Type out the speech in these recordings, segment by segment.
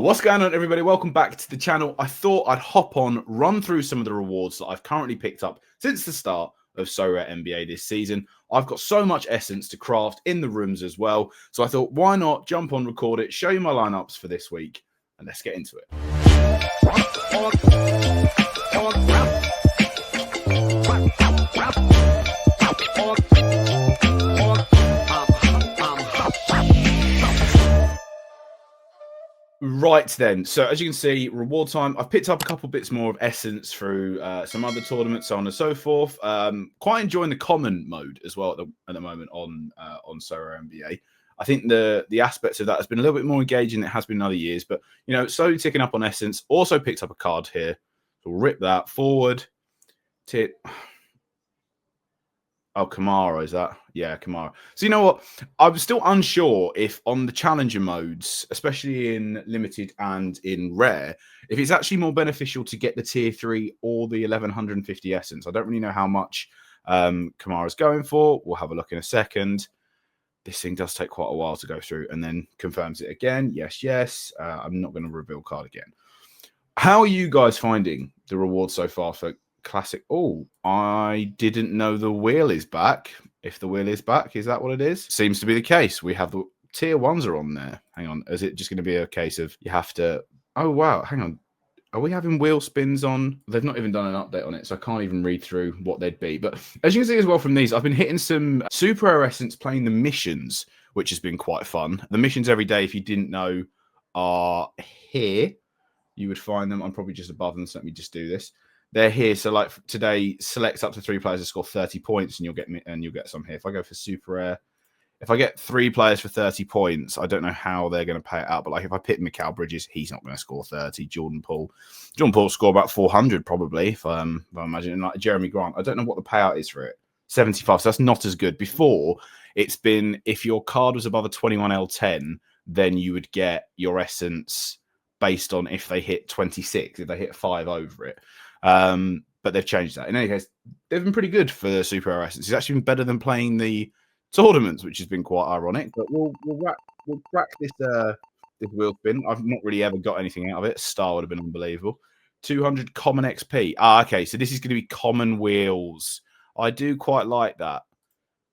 What's going on, everybody? Welcome back to the channel. I thought I'd hop on, run through some of the rewards that I've currently picked up since the start of Sorare NBA this season. I've got so much essence to craft in the rooms as well. So I thought, why not jump on, record it, show you my lineups for this week, and let's get into it. Right then, so as you can see, reward time. I've picked up a couple bits more of essence through some other tournaments, so on and so forth. Quite enjoying the common mode as well at the moment on Sorare NBA. I think the aspects of that has been a little bit more engaging than it has been in other years, but you know, slowly ticking up on essence. Also picked up a card here, so we'll rip that forward. Oh, Kamara, is that? Yeah, Kamara. So you know what? I was still unsure if on the challenger modes, especially in limited and in rare, if it's actually more beneficial to get the tier 3 or the 1150 essence. I don't really know how much Kamara's going for. We'll have a look in a second. This thing does take quite a while to go through and then confirms it again. Yes, yes. I'm not going to reveal card again. How are you guys finding the rewards so far for Classic? Oh, I didn't know the wheel is back. If the wheel is back, is that what it is? Seems to be the case. We have the tier 1s are on there. Hang on. Is it just going to be a case of you have to... Oh, wow. Hang on. Are we having wheel spins on? They've not even done an update on it, so I can't even read through what they'd be. But as you can see as well from these, I've been hitting some super rare essence playing the missions, which has been quite fun. The missions every day, if you didn't know, are here. You would find them. I'm probably just above them, so let me just do this. They're here. So like today, select up to 3 players to score 30 points, and you'll get some here. If I go for super rare, if I get 3 players for 30 points, I don't know how they're going to pay it out. But like if I pick Mikal Bridges, he's not going to score 30. Jordan Poole score about 400 probably. If I'm imagining like Jeremy Grant, I don't know what the payout is for it. 75. So that's not as good. Before it's been if your card was above a 21L10, then you would get your essence based on if they hit 26, if they hit 5 over it. But they've changed that. In any case, they've been pretty good for the super rare essence. It's actually been better than playing the tournaments, which has been quite ironic. But we'll crack this wheel spin. I've not really ever got anything out of it. Star would have been unbelievable. 200 common XP. Okay, so this is going to be common wheels. I do quite like that.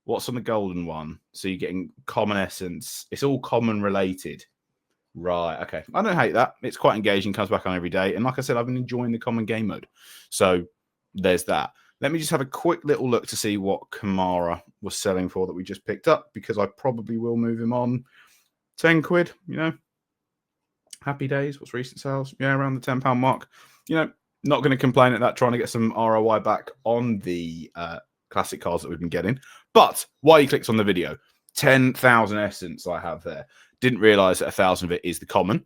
What's on the golden one? So you're getting common essence. It's all common related. Right, okay. I don't hate that. It's quite engaging, comes back on every day. And like I said, I've been enjoying the common game mode. So there's that. Let me just have a quick little look to see what Kamara was selling for that we just picked up, because I probably will move him on. 10 quid, you know. Happy days. What's recent sales? Yeah, around the £10 mark. You know, not going to complain at that, trying to get some ROI back on the classic cards that we've been getting. But while you clicked on the video, 10,000 essence I have there. Didn't realize that 1,000 of it is the common,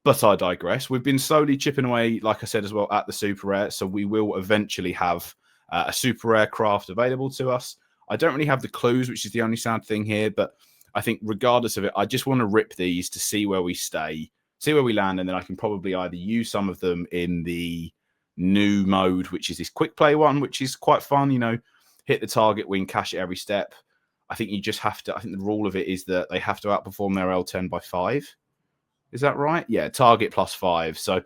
but I digress. We've been slowly chipping away, like I said as well, at the super rare. So we will eventually have a super rare craft available to us. I don't really have the clues, which is the only sad thing here, but I think regardless of it, I just want to rip these to see where we stay, see where we land, and then I can probably either use some of them in the new mode, which is this quick play one, which is quite fun, you know, hit the target, win, cash it every step. I think you just have to, I think the rule of it is that they have to outperform their L10 by 5. Is that right? Yeah, target plus 5. So,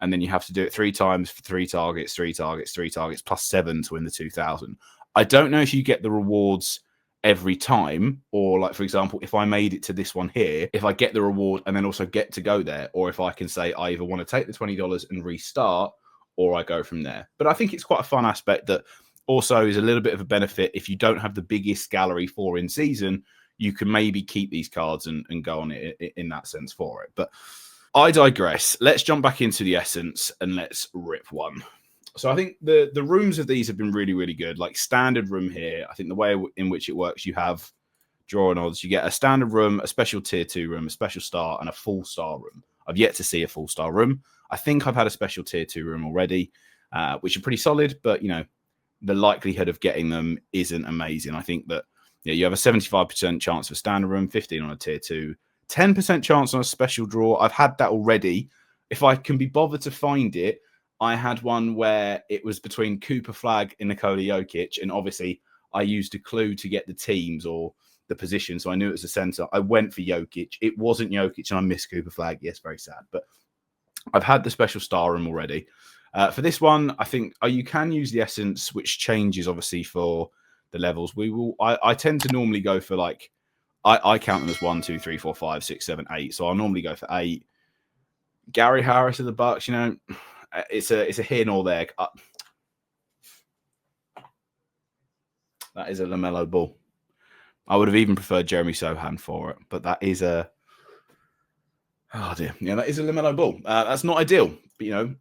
and then you have to do it 3 times for 3 targets, 3 targets, 3 targets, plus 7 to win the 2,000. I don't know if you get the rewards every time, or like, for example, if I made it to this one here, if I get the reward and then also get to go there, or if I can say I either want to take the $20 and restart, or I go from there. But I think it's quite a fun aspect that also is a little bit of a benefit. If you don't have the biggest gallery for in season, you can maybe keep these cards and go on it in that sense for it. But I digress. Let's jump back into the essence and let's rip one. So I think the rooms of these have been really, really good. Like standard room here, I think the way in which it works, you have drawing odds. You get a standard room, a special tier 2 room, a special star, and a full star room. I've yet to see a full star room. I think I've had a special tier 2 room already, which are pretty solid, but you know, the likelihood of getting them isn't amazing. I think that you have a 75% chance for standard room, 15 on a tier 2, 10% chance on a special draw. I've had that already. If I can be bothered to find it, I had one where it was between Cooper Flag and Nikola Jokic, and obviously I used a clue to get the teams or the position, so I knew it was a center. I went for Jokic. It wasn't Jokic, and I missed Cooper Flag. Yes, very sad. But I've had the special star room already. For this one, I think you can use the essence, which changes obviously for the levels. I tend to normally go for like I count them as 1, 2, 3, 4, 5, 6, 7, 8. So I'll normally go for 8. Gary Harris of the Bucks, you know, it's a here nor there. That is a LaMelo Ball. I would have even preferred Jeremy Sohan for it, but that is a that is a LaMelo Ball. That's not ideal, but you know,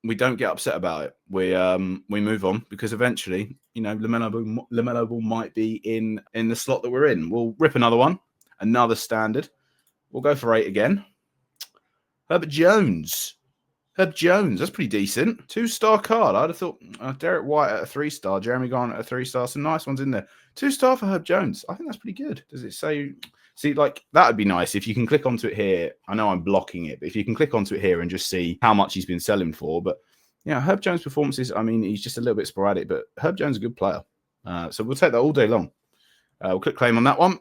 we don't get upset about it. We move on because eventually, you know, LaMelo Ball might be in the slot that we're in. We'll rip another one, another standard. We'll go for 8 again. Herbert Jones. Herb Jones, that's pretty decent. 2-star card. I'd have thought Derek White at a 3-star, Jeremy Grant at a 3-star. Some nice ones in there. 2-star for Herb Jones. I think that's pretty good. Does it say? See, like that would be nice if you can click onto it here. I know I'm blocking it, but if you can click onto it here and just see how much he's been selling for. But yeah, Herb Jones' performances. I mean, he's just a little bit sporadic, but Herb Jones is a good player. So we'll take that all day long. We'll click claim on that one.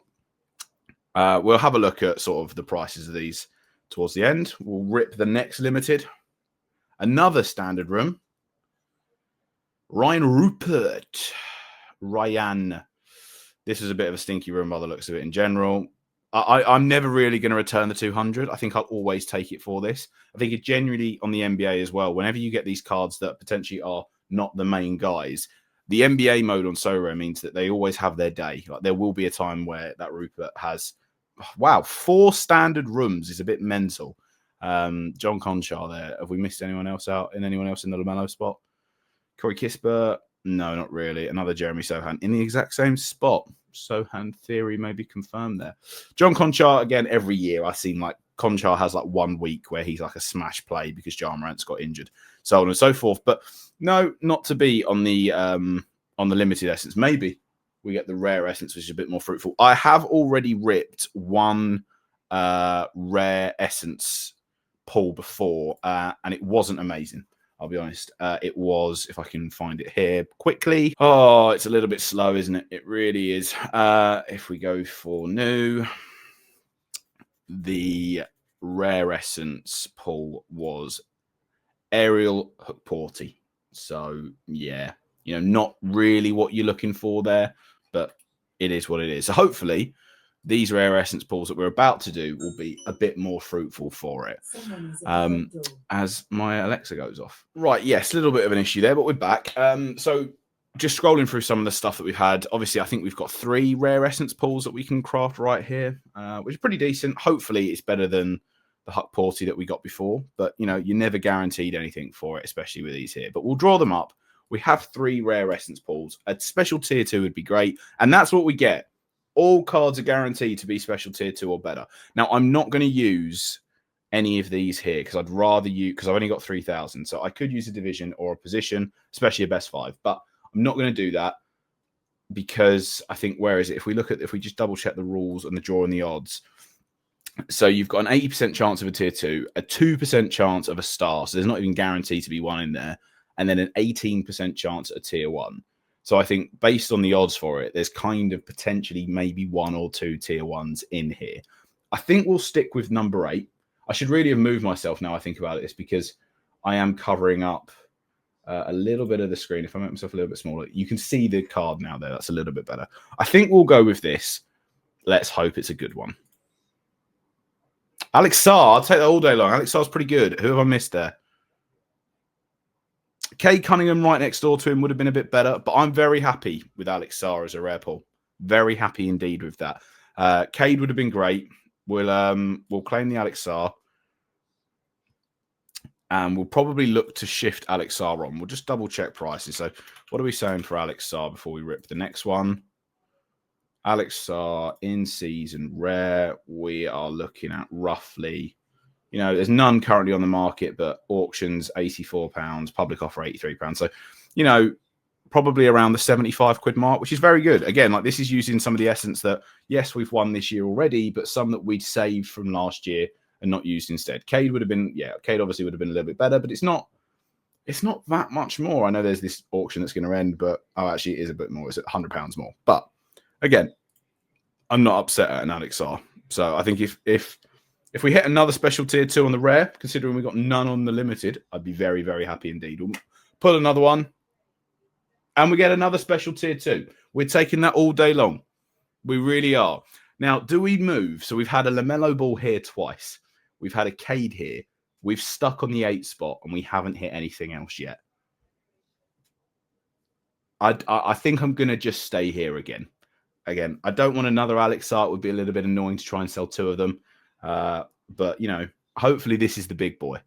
We'll have a look at sort of the prices of these towards the end. We'll rip the next limited. Another standard room. Ryan Rupert. Ryan. This is a bit of a stinky room by the looks of it in general. I'm never really going to return the 200. I think I'll always take it for this. I think it genuinely on the NBA as well, whenever you get these cards that potentially are not the main guys, the NBA mode on Sorare means that they always have their day. Like there will be a time where that Rupert has, 4 standard rooms is a bit mental. John Conchar there. Have we missed anyone else out? And anyone else in the LaMelo spot? Corey Kispert? No, not really. Another Jeremy Sohan in the exact same spot. Sohan theory may be confirmed there. John Conchar, again, every year I've seen like Conchar has like 1 week where he's like a smash play because Ja Morant's got injured, so on and so forth. But no, not to be on the limited essence. Maybe we get the rare essence, which is a bit more fruitful. I have already ripped 1 rare essence pull before, and it wasn't amazing. I'll be honest. It was, if I can find it here quickly. Oh, it's a little bit slow, isn't it? It really is. If we go for new, the rare essence pull was Ariel Hukporti. So yeah, you know, not really what you're looking for there, but it is what it is. So hopefully these rare essence pulls that we're about to do will be a bit more fruitful for it. As my Alexa goes off. Right, yes, a little bit of an issue there, but we're back. So just scrolling through some of the stuff that we've had. Obviously, I think we've got 3 rare essence pulls that we can craft right here, which is pretty decent. Hopefully, it's better than the Huck Porty that we got before. But, you know, you're never guaranteed anything for it, especially with these here. But we'll draw them up. We have 3 rare essence pulls. A special tier 2 would be great. And that's what we get. All cards are guaranteed to be special tier 2 or better. Now, I'm not going to use any of these here because I'd rather use, because I've only got 3,000. So I could use a division or a position, especially a best 5. But I'm not going to do that because I think, where is it? If we just double check the rules and the draw and the odds. So you've got an 80% chance of a tier 2, a 2% chance of a star. So there's not even guaranteed to be 1 in there. And then an 18% chance at a tier 1. So I think based on the odds for it, there's kind of potentially maybe 1 or 2 tier 1s in here. I think we'll stick with number 8. I should really have moved myself now I think about this because I am covering up a little bit of the screen. If I make myself a little bit smaller, you can see the card now there. That's a little bit better. I think we'll go with this. Let's hope it's a good one. Alex Sarr, I'll take that all day long. Alex Sarr's pretty good. Who have I missed there? Cade Cunningham right next door to him would have been a bit better, but I'm very happy with Alex Sarr as a rare pull. Very happy indeed with that. Cade would have been great. We'll claim the Alex Sarr. And we'll probably look to shift Alex Sarr on. We'll just double check prices. So what are we saying for Alex Sarr before we rip the next one? Alex Sarr in season rare. We are looking at roughly, you know, there's none currently on the market, but auctions £84, public offer £83. So, you know, probably around the 75 quid mark, which is very good. Again, like this is using some of the essence that, yes, we've won this year already, but some that we'd saved from last year and not used instead. Cade would have been, Cade obviously would have been a little bit better, but it's not that much more. I know there's this auction that's going to end, but actually it is a bit more. It's at £100 more. But again, I'm not upset at an Alex Sarr. So I think if If we hit another special tier 2 on the rare, considering we got none on the limited, I'd be very, very happy indeed. We'll pull another one, and we get another special tier 2. We're taking that all day long. We really are. Now, do we move? So we've had a LaMelo Ball here twice. We've had a Cade here. We've stuck on the 8 spot, and we haven't hit anything else yet. I think I'm going to just stay here again. I don't want another Alex Art. It would be a little bit annoying to try and sell 2 of them. But, you know, hopefully this is the big boy.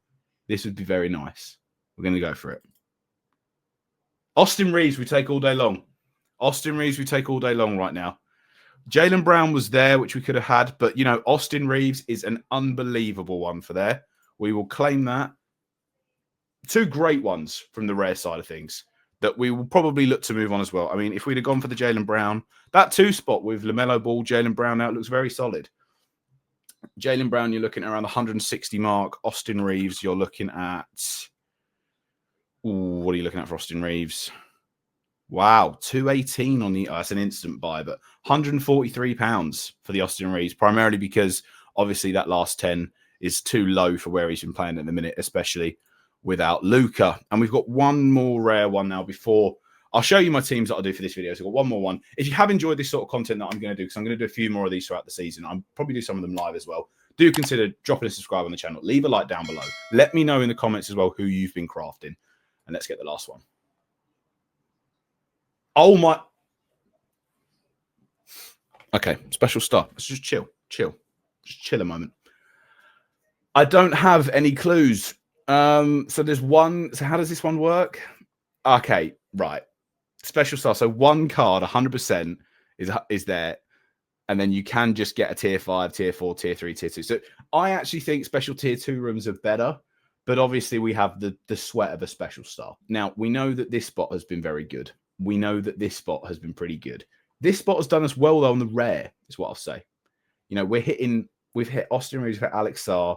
This would be very nice. We're going to go for it. Austin Reeves, we take all day long. Austin Reeves, we take all day long right now. Jaylen Brown was there, which we could have had. But, you know, Austin Reeves is an unbelievable one for there. We will claim that. 2 great ones from the rare side of things that we will probably look to move on as well. I mean, if we'd have gone for the Jaylen Brown, that 2 spot with LaMelo Ball, Jaylen Brown out looks very solid. Jaylen Brown, you're looking at around the 160 mark. Austin Reeves, you're looking at... Ooh, what are you looking at for Austin Reeves? Wow, 218 on the... that's an instant buy, but £143 for the Austin Reeves, primarily because obviously that last 10 is too low for where he's been playing at the minute, especially without Luka. And we've got one more rare one now before... I'll show you my teams that I'll do for this video. So I've got one more one. If you have enjoyed this sort of content that I'm going to do, because I'm going to do a few more of these throughout the season, I'll probably do some of them live as well. Do consider dropping a subscribe on the channel. Leave a like down below. Let me know in the comments as well who you've been crafting. And let's get the last one. Oh my... Okay, special star. Let's just chill. Just chill a moment. I don't have any clues. So there's one... So how does this one work? Okay, right. Special star. So 1 card, 100% is there. And then you can just get a tier 5, tier 4, tier 3, tier 2. So I actually think special tier 2 rooms are better. But obviously we have the sweat of a special star. Now, we know that this spot has been very good. We know that this spot has been pretty good. This spot has done us well, though, on the rare, is what I'll say. You know, we've hit Austin Reeves, we've hit Alex Sarr.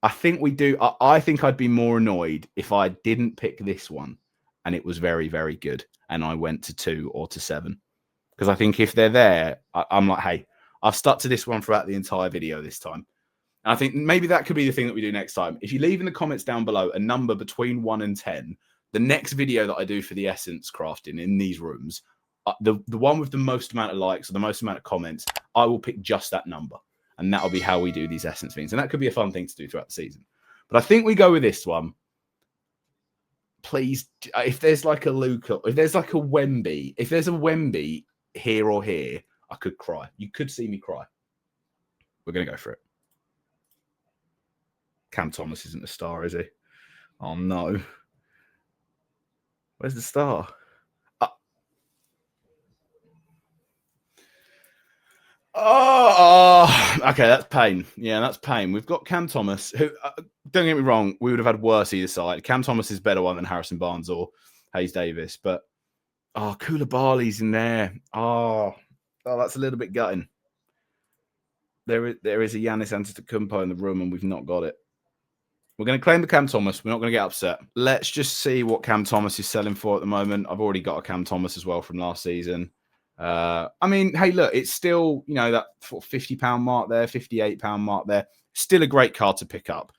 I think we do. I think I'd be more annoyed if I didn't pick this one and it was very, very good and I went to 2 or to 7. Because I think if they're there, I'm like, hey, I've stuck to this one throughout the entire video this time. And I think maybe that could be the thing that we do next time. If you leave in the comments down below a number between 1 and 10, the next video that I do for the essence crafting in these rooms, the one with the most amount of likes or the most amount of comments, I will pick just that number. And that'll be how we do these essence things. And that could be a fun thing to do throughout the season. But I think we go with this one. Please, if there's like a Luka, if there's like a Wemby, if there's a Wemby here or here, I could cry. You could see me cry. We're going to go for it. Cam Thomas isn't a star, is he? Oh, no. Where's the star? Okay, that's pain. Yeah, that's pain. We've got Cam Thomas, who, don't get me wrong, we would have had worse either side. Cam Thomas is a better one than Harrison Barnes or Hayes Davis, but Koulibaly's in there. Oh, that's a little bit gutting. There is a Giannis Antetokounmpo in the room, and we've not got it. We're going to claim the Cam Thomas. We're not going to get upset. Let's just see what Cam Thomas is selling for at the moment. I've already got a Cam Thomas as well from last season. I mean, hey, look, it's still, you know, that £50 mark there, £58 mark there. Still a great card to pick up.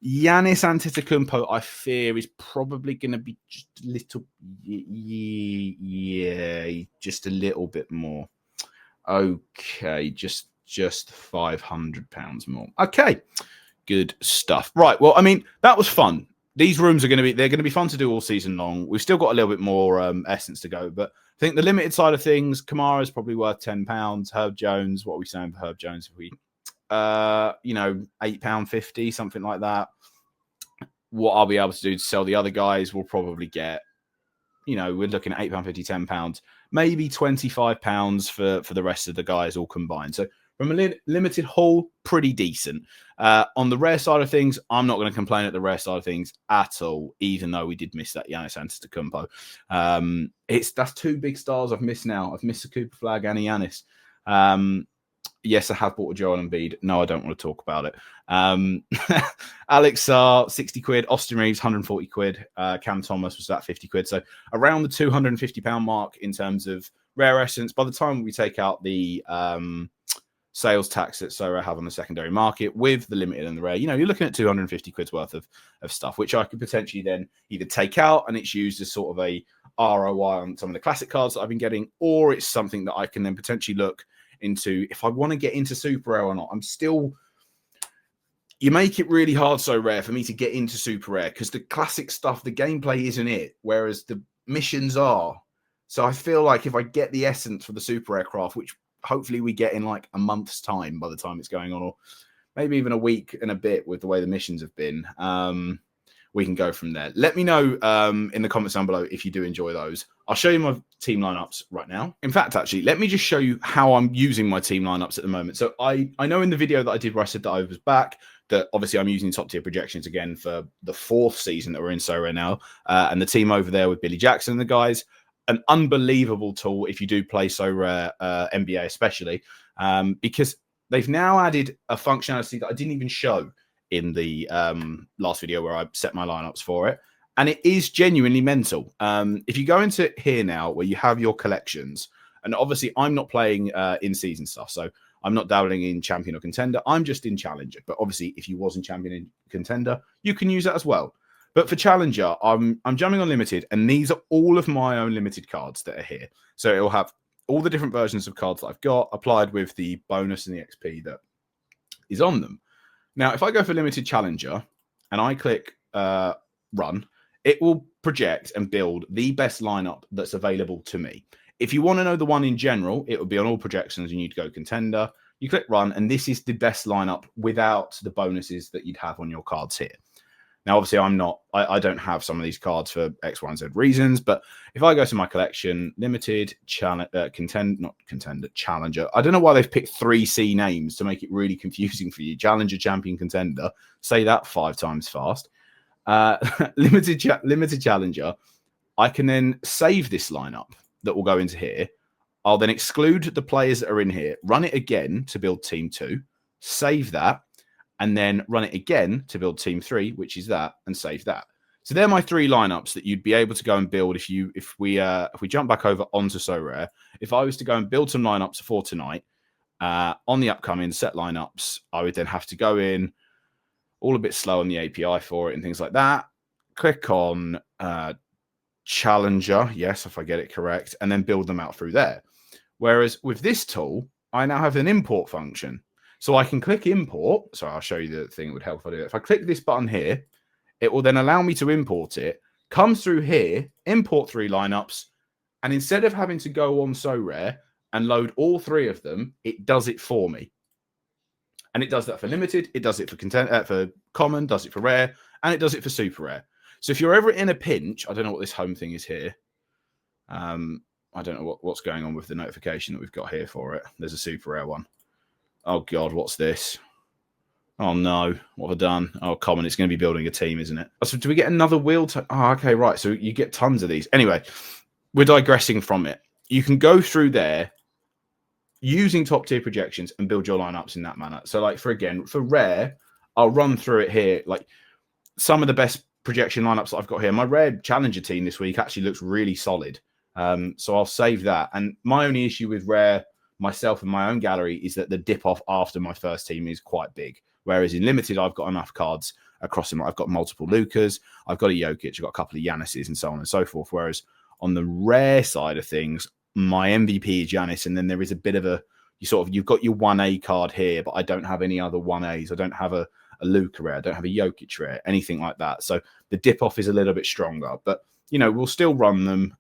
Giannis Antetokounmpo, I fear, is probably going to be just a little, yeah, just a little bit more. Okay, just £500 more. Okay, good stuff. Right, well, I mean, that was fun. These rooms are going to be fun to do all season long. We've still got a little bit more essence to go, but I think the limited side of things, Kamara is probably worth £10. Herb Jones, what are we saying for Herb Jones? If we, you know, £8.50, something like that. What I'll be able to do to sell the other guys will probably get, you know, we're looking at £8.50, £10, maybe £25 for the rest of the guys all combined. So from a limited haul, pretty decent. On the rare side of things, I'm not going to complain at the rare side of things at all, even though we did miss that Giannis Antetokounmpo. That's 2 big stars I've missed now. I've missed a Cooper Flag and a Giannis. Yes, I have bought a Joel Embiid. No, I don't want to talk about it. Alex Sarr, 60 quid. Austin Reeves, 140 quid. Cam Thomas was that 50 quid. So around the £250 mark in terms of rare essence. By the time we take out the sales tax that Sorare have on the secondary market with the limited and the rare, you're looking at 250 quid's worth of stuff, which I could potentially then either take out and it's used as sort of a ROI on some of the classic cards that I've been getting, or it's something that I can then potentially look into if I want to get into super rare or not. You make it really hard, Sorare, for me to get into super rare because the classic stuff, the gameplay isn't it, whereas the missions are. So I feel like if I get the essence for the super rare craft, which hopefully we get in like a month's time by the time it's going on, or maybe even a week and a bit with the way the missions have been, we can go from there. Let me know in the comments down below if you do enjoy those. I'll show you my team lineups right now. In fact, actually, let me just show you how I'm using my team lineups at the moment. So I know in the video that I did where I said that I was back, that obviously I'm using top tier projections again for the 4th season that we're in Sorare now. And the team over there with Billy Jackson and the guys, an unbelievable tool if you do play Sorare NBA especially, because they've now added a functionality that I didn't even show in the last video where I set my lineups for it. And it is genuinely mental. If you go into here now where you have your collections, and obviously I'm not playing in-season stuff, so I'm not dabbling in champion or contender. I'm just in challenger. But obviously, if you was in champion and contender, you can use that as well. But for challenger, I'm jumping on limited, and these are all of my own limited cards that are here. So it'll have all the different versions of cards that I've got applied with the bonus and the XP that is on them. Now, if I go for limited challenger and I click run, it will project and build the best lineup that's available to me. If you want to know the one in general, it will be on all projections. You need to go contender. You click run, and this is the best lineup without the bonuses that you'd have on your cards here. Now, obviously, I don't have some of these cards for X, Y, and Z reasons, but if I go to my collection, limited, challenger. I don't know why they've picked 3C names to make it really confusing for you. Challenger, champion, contender. Say that 5 times fast. Limited challenger. I can then save this lineup that will go into here. I'll then exclude the players that are in here, run it again to build team 2, save that, and then run it again to build team 3, which is that, and save that. So they're my 3 lineups that you'd be able to go and build if we jump back over onto Sorare. If I was to go and build some lineups for tonight on the upcoming set lineups, I would then have to go in all a bit slow on the API for it and things like that. Click on Challenger, yes, if I get it correct, and then build them out through there. Whereas with this tool, I now have an import function. So I can click import. So I'll show you the thing that would help if I do it. If I click this button here, it will then allow me to import it, come through here, import 3 lineups, and instead of having to go on Sorare and load all 3 of them, it does it for me. And it does that for limited, it does it for common, does it for rare, and it does it for super rare. So if you're ever in a pinch, I don't know what this home thing is here. I don't know what's going on with the notification that we've got here for it. There's a super rare one. Oh, God, what's this? Oh, no. What have I done? Oh, common. It's going to be building a team, isn't it? So do we get another wheel? Oh, okay, right. So you get tons of these. Anyway, we're digressing from it. You can go through there using top-tier projections and build your lineups in that manner. So, like, for rare, I'll run through it here. Like, some of the best projection lineups that I've got here. My rare challenger team this week actually looks really solid. So I'll save that. And my only issue with rare myself and my own gallery is that the dip off after my first team is quite big. Whereas in limited, I've got enough cards across them. I've got multiple Lukas, I've got a Jokic, I've got a couple of Giannis's and so on and so forth. Whereas on the rare side of things, my MVP is Giannis, and then there is a bit of you've got your 1A card here, but I don't have any other 1As. I don't have a Luka rare, I don't have a Jokic rare, anything like that. So the dip off is a little bit stronger, but we'll still run them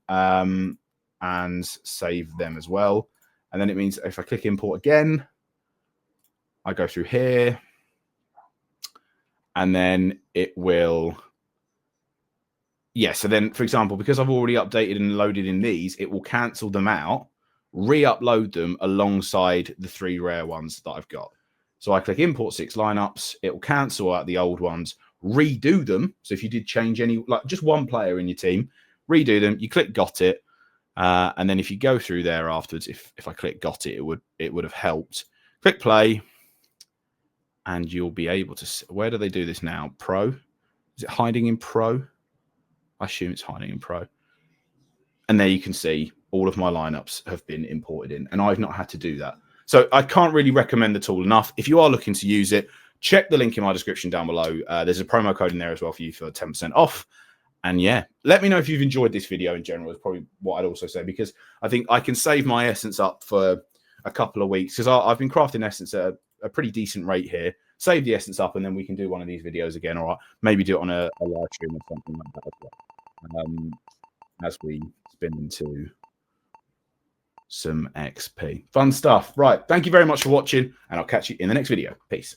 and save them as well. And then it means if I click import again, I go through here, and then it will. Yeah, so then, for example, because I've already updated and loaded in these, it will cancel them out, re-upload them alongside the 3 rare ones that I've got. So I click import 6 lineups, it will cancel out the old ones, redo them. So if you did change any, like just one player in your team, redo them, you click got it. And then if you go through there afterwards, if I click got it, it would have helped. Click play, and you'll be able to. Where do they do this now? Pro? Is it hiding in Pro? I assume it's hiding in Pro. And there you can see all of my lineups have been imported in, and I've not had to do that. So I can't really recommend the tool enough. If you are looking to use it, check the link in my description down below. There's a promo code in there as well for you for 10% off. And yeah, let me know if you've enjoyed this video in general, is probably what I'd also say, because I think I can save my essence up for a couple of weeks, because I've been crafting essence at a pretty decent rate here. Save the essence up, and then we can do one of these videos again, or maybe do it on a live stream or something like that as well, as we spin into some XP. Fun stuff. Right. Thank you very much for watching, and I'll catch you in the next video. Peace.